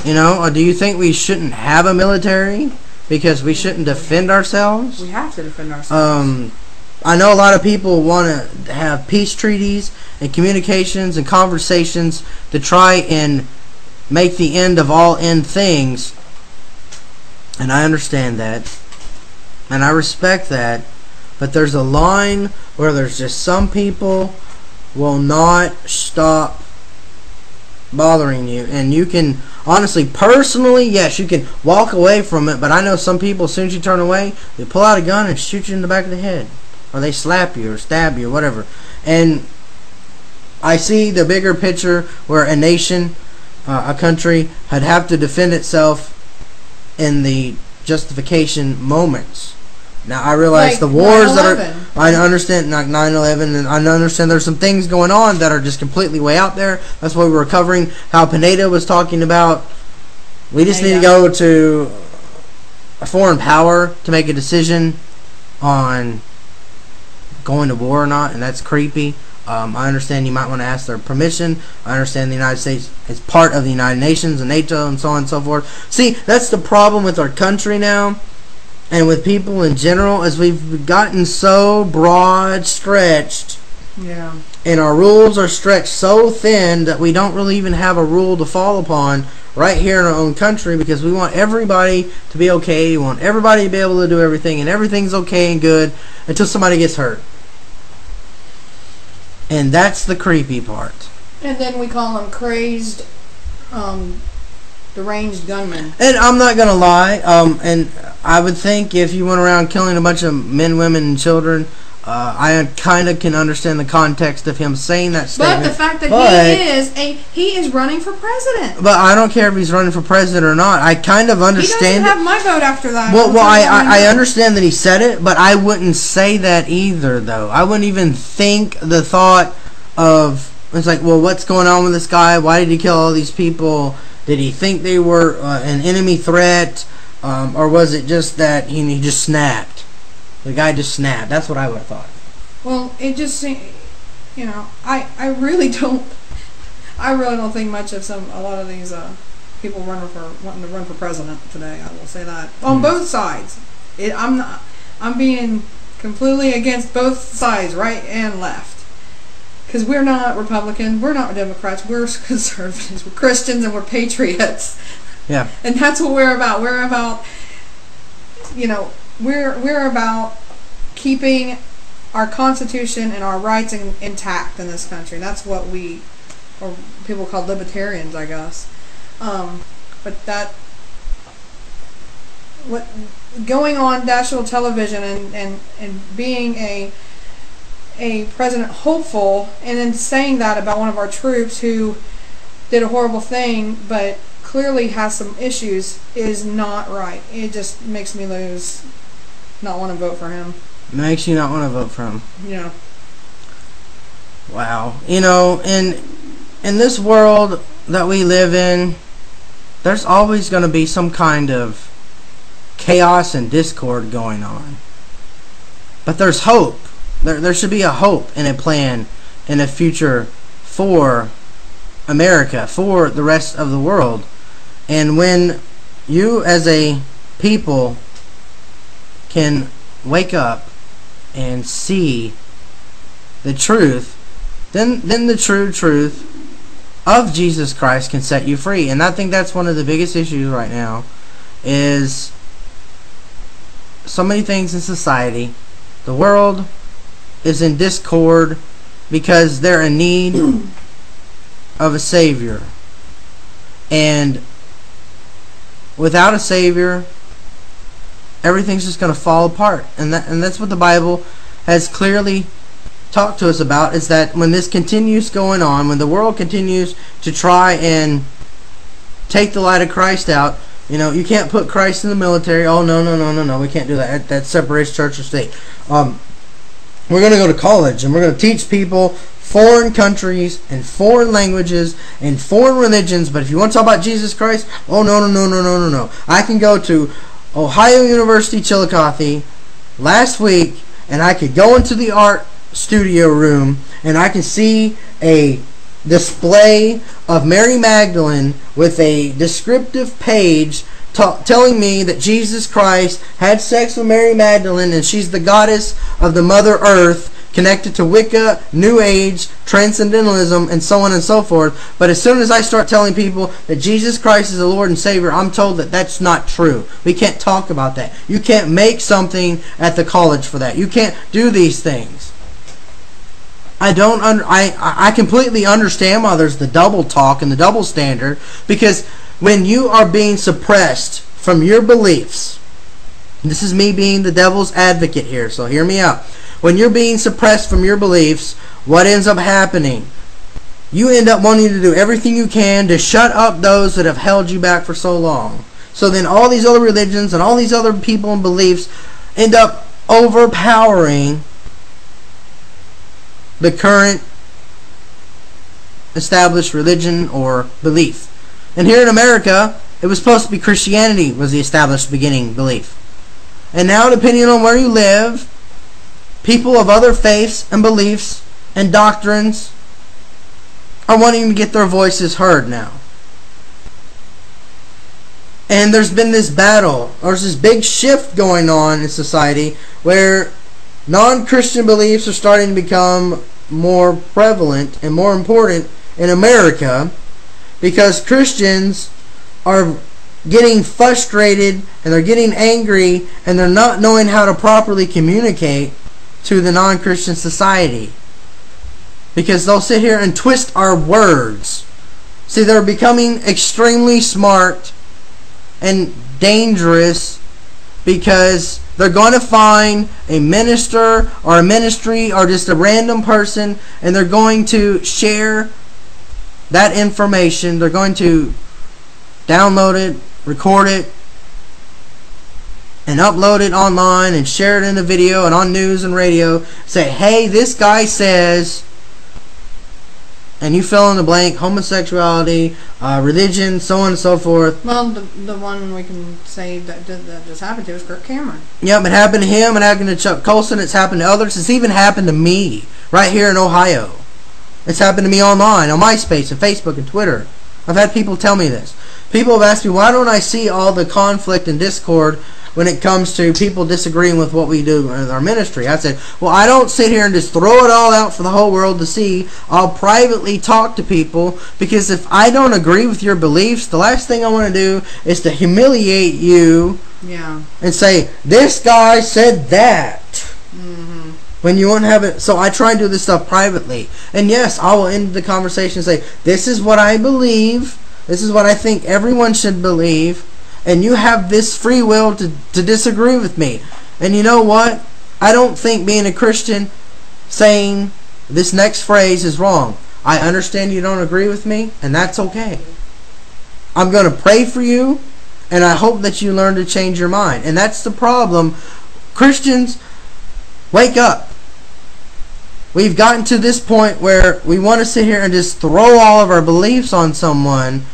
You know, or do you think we shouldn't have a military because we shouldn't defend ourselves? We have to defend ourselves. I know a lot of people want to have peace treaties and communications and conversations to try and make the end of all end things. And I understand that. And I respect that. But there's a line where there's just some people will not stop bothering you. And you can, honestly, personally, yes, you can walk away from it. But I know some people, as soon as you turn away, they pull out a gun and shoot you in the back of the head. Or they slap you or stab you or whatever. And I see the bigger picture where a nation, a country, had have to defend itself in the justification moments. Now I realize like the wars 9/11. that are, I understand, like 9/11, and I understand there's some things going on that are just completely way out there. That's why we were covering how Pineda was talking about. We just need to go to a foreign power to make a decision on going to war or not, and that's creepy. I understand you might want to ask their permission. I understand the United States is part of the United Nations and NATO and so on and so forth. See, that's the problem with our country now and with people in general, is we've gotten so broad stretched. Yeah. And our rules are stretched so thin that we don't really even have a rule to fall upon right here in our own country, because we want everybody to be okay. We want everybody to be able to do everything, and everything's okay and good until somebody gets hurt. And that's the creepy part. And then we call them crazed, deranged gunmen. And I'm not going to lie, and I would think if you went around killing a bunch of men, women, and children, I kind of can understand the context of him saying that statement. But the fact that he is running for president. But I don't care if he's running for president or not. I kind of understand. He doesn't have my vote after that. Well, I understand that he said it, but I wouldn't say that either, though. I wouldn't even think the thought of, it's like, well, what's going on with this guy? Why did he kill all these people? Did he think they were an enemy threat? Or was it just that he just snapped? The guy just snapped. That's what I would have thought. Well, it just seemed, you know, I really don't think much of a lot of these people wanting to run for president today. I will say that on both sides. I'm being completely against both sides, right and left. Because we're not Republicans, we're not Democrats, we're conservatives, we're Christians, and we're patriots. Yeah. And that's what we're about. We're about, you know, we're about keeping our Constitution and our rights intact in this country. That's what or people call libertarians, I guess. But that, what going on national television and being a president hopeful, and then saying that about one of our troops who did a horrible thing but clearly has some issues is not right. It just makes me not want to vote for him. Makes you not want to vote for him. Yeah. Wow. You know, in this world that we live in, there's always going to be some kind of chaos and discord going on. But there's hope. There should be a hope and a plan and a future for America, for the rest of the world. And when you as a people can wake up and see the truth, then the true truth of Jesus Christ can set you free. And I think that's one of the biggest issues right now, is so many things in society. The world is in discord because they're in need of a Savior. And without a Savior, everything's just going to fall apart. And that's what the Bible has clearly talked to us about, is that when this continues going on, when the world continues to try and take the light of Christ out, you know, you can't put Christ in the military. Oh, no, we can't do that. That separates church or state. We're going to go to college and we're going to teach people foreign countries and foreign languages and foreign religions. But if you want to talk about Jesus Christ, oh, no. I can go to Ohio University Chillicothe last week and I could go into the art studio room and I can see a display of Mary Magdalene with a descriptive page telling me that Jesus Christ had sex with Mary Magdalene and she's the goddess of the Mother Earth, connected to Wicca, New Age, Transcendentalism, and so on and so forth. But as soon as I start telling people that Jesus Christ is the Lord and Savior, I'm told that that's not true. We can't talk about that. You can't make something at the college for that. You can't do these things. I completely understand why there's the double talk and the double standard, because when you are being suppressed from your beliefs, this is me being the devil's advocate here, so hear me out. When you're being suppressed from your beliefs, what ends up happening? You end up wanting to do everything you can to shut up those that have held you back for so long. So then all these other religions and all these other people and beliefs end up overpowering the current established religion or belief. And here in America, it was supposed to be Christianity was the established beginning belief. And now, depending on where you live, people of other faiths and beliefs and doctrines are wanting to get their voices heard now. And there's been this battle, or there's this big shift going on in society where non-Christian beliefs are starting to become more prevalent and more important in America, because Christians are getting frustrated and they're getting angry and they're not knowing how to properly communicate to the non-Christian society, because they'll sit here and twist our words. See, they're becoming extremely smart and dangerous, because they're going to find a minister or a ministry or just a random person, and they're going to share that information. They're going to download it, record it, and upload it online and share it in a video and on news and radio. Say, hey, this guy says, and you fill in the blank, homosexuality, religion, so on and so forth. Well, the one we can say that just happened to is Kirk Cameron. Yep, it happened to him, it happened to Chuck Colson, it's happened to others, it's even happened to me right here in Ohio. It's happened to me online, on MySpace and Facebook and Twitter. I've had people tell me this. People have asked me, why don't I see all the conflict and discord when it comes to people disagreeing with what we do in our ministry? I said, well, I don't sit here and just throw it all out for the whole world to see. I'll privately talk to people, because if I don't agree with your beliefs, the last thing I want to do is to humiliate you and say, this guy said that. When you won't have it. So I try and do this stuff privately. And yes, I will end the conversation and say, this is what I believe. This is what I think everyone should believe. And you have this free will to disagree with me. And you know what? I don't think being a Christian saying this next phrase is wrong. I understand you don't agree with me, and that's okay. I'm going to pray for you, and I hope that you learn to change your mind. And that's the problem. Christians, wake up. We've gotten to this point where we want to sit here and just throw all of our beliefs on someone,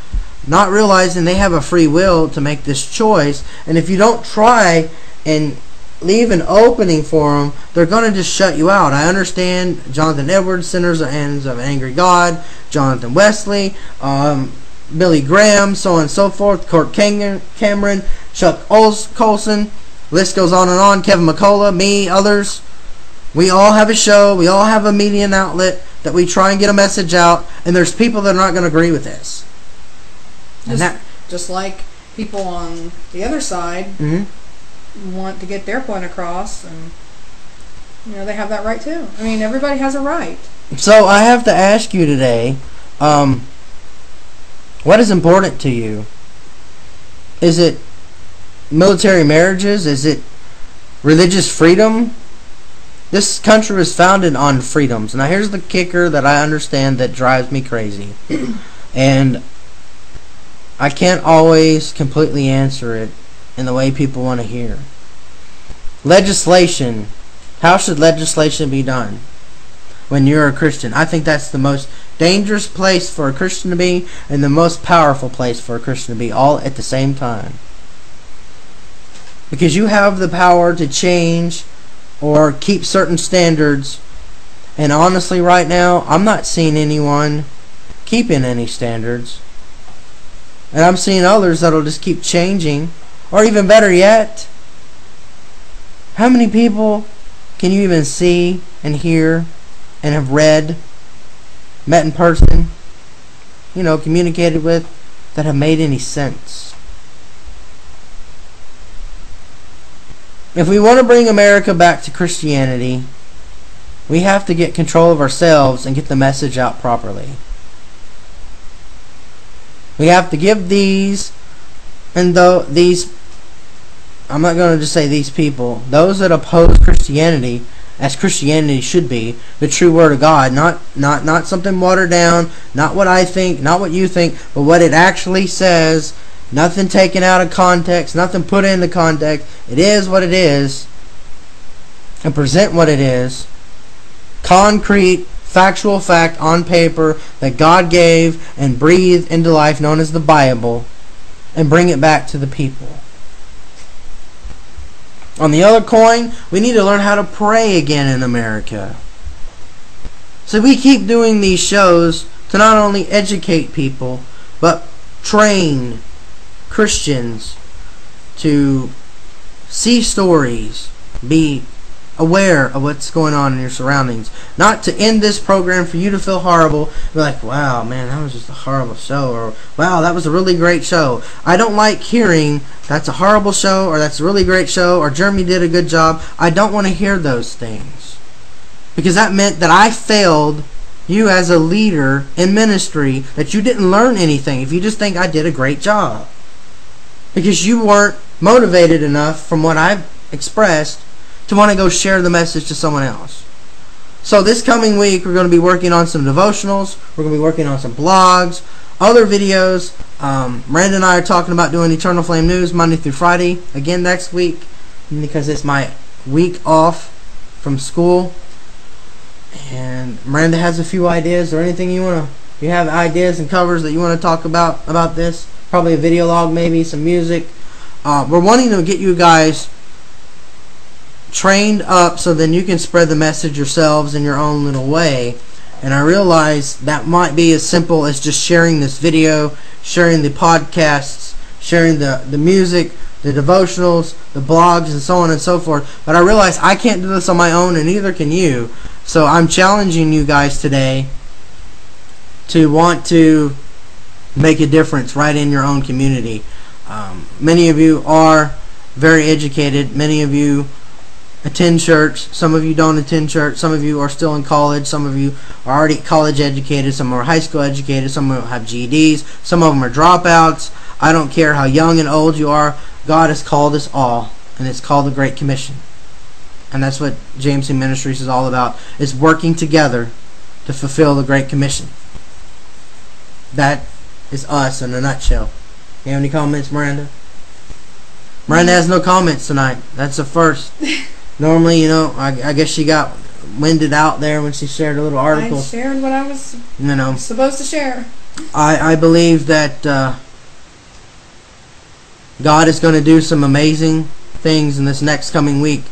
not realizing they have a free will to make this choice. And if you don't try and leave an opening for them, they're going to just shut you out. I understand Jonathan Edwards, Sinners of Hands of an Angry God, Jonathan Wesley, Billy Graham, so on and so forth, Kurt Cameron, Chuck Colson, list goes on and on, Kevin McCullough, me, others. We all have a show, we all have a media outlet that we try and get a message out, and there's people that are not going to agree with this. Just like people on the other side want to get their point across, and they have that right too. I mean, everybody has a right. So I have to ask you today, what is important to you? Is it military marriages? Is it religious freedom? This country was founded on freedoms. Now here's the kicker that I understand that drives me crazy. And I can't always completely answer it in the way people want to hear. Legislation. How should legislation be done when you're a Christian? I think that's the most dangerous place for a Christian to be, and the most powerful place for a Christian to be, all at the same time. Because you have the power to change or keep certain standards, and honestly right now I'm not seeing anyone keeping any standards, and I'm seeing others that'll just keep changing. Or even better yet, how many people can you even see and hear and have read, met in person, communicated with, that have made any sense? If we want to bring America back to Christianity, we have to get control of ourselves and get the message out properly. We have to give these, I'm not going to just say these people, those that oppose Christianity, as Christianity should be, the true Word of God, not something watered down, not what I think, not what you think, but what it actually says. Nothing taken out of context, nothing put into context. It is what it is, and present what it is. Concrete, factual fact on paper that God gave and breathed into life, known as the Bible, and bring it back to the people. On the other coin, we need to learn how to pray again in America. So we keep doing these shows to not only educate people, but train Christians to see stories, be aware of what's going on in your surroundings. Not to end this program for you to feel horrible, be like, wow, man, that was just a horrible show, or wow, that was a really great show. I don't like hearing that's a horrible show, or that's a really great show, or Jeremy did a good job. I don't want to hear those things, because that meant that I failed you as a leader in ministry, that you didn't learn anything if you just think I did a great job, because you weren't motivated enough from what I've expressed to want to go share the message to someone else. So this coming week, we're going to be working on some devotionals. We're going to be working on some blogs, other videos. Miranda and I are talking about doing Eternal Flame News Monday through Friday again next week, because it's my week off from school. And Miranda has a few ideas, or anything you have ideas and covers that you want to talk about this. Probably a video log, maybe some music. We're wanting to get you guys trained up so then you can spread the message yourselves in your own little way. And I realize that might be as simple as just sharing this video, sharing the podcasts, sharing the music, the devotionals, the blogs, and so on and so forth. But I realize I can't do this on my own, and neither can you. So I'm challenging you guys today to want to make a difference right in your own community. Many of you are very educated. Many of you attend church. Some of you don't attend church. Some of you are still in college. Some of you are already college educated. Some are high school educated. Some of them have GEDs. Some of them are dropouts. I don't care how young and old you are. God has called us all, and it's called the Great Commission. And that's what JMC Ministries is all about, is working together to fulfill the Great Commission. That is us in a nutshell. You have any comments, Miranda? Miranda has no comments tonight. That's the first. Normally, you know, I guess she got winded out there when she shared a little article. I shared what I was supposed to share. I believe that God is going to do some amazing things in this next coming week.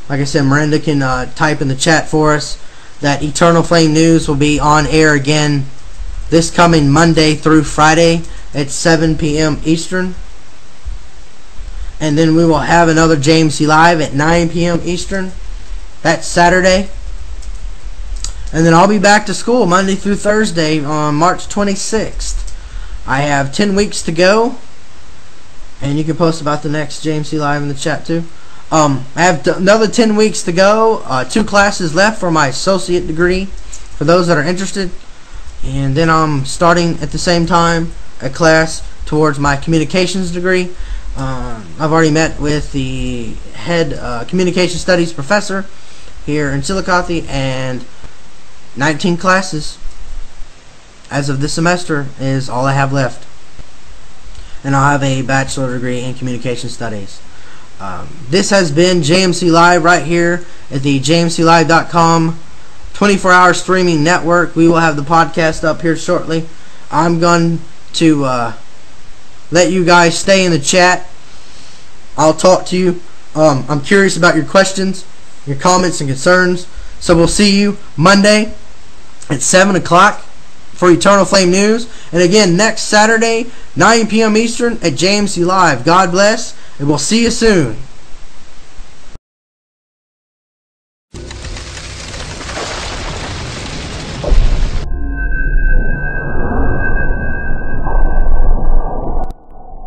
Like I said, Miranda can type in the chat for us that Eternal Flame News will be on air again this coming Monday through Friday at 7 p.m. Eastern. And then we will have another JMC Live at 9 p.m. Eastern. That's Saturday. And then I'll be back to school Monday through Thursday on March 26th. I have 10 weeks to go. And you can post about the next JMC Live in the chat too. I have another 10 weeks to go. 2 classes left for my associate degree for those that are interested. And then I'm starting at the same time a class towards my communications degree. I've already met with the head communication studies professor here in Chillicothe, and 19 classes as of this semester is all I have left. And I'll have a bachelor degree in communication studies. This has been JMC Live right here at the jmclive.com 24-hour streaming network. We will have the podcast up here shortly. I'm going to let you guys stay in the chat. I'll talk to you. I'm curious about your questions, your comments, and concerns. So we'll see you Monday at 7 o'clock for Eternal Flame News. And again, next Saturday, 9 p.m. Eastern at JMC Live. God bless, and we'll see you soon.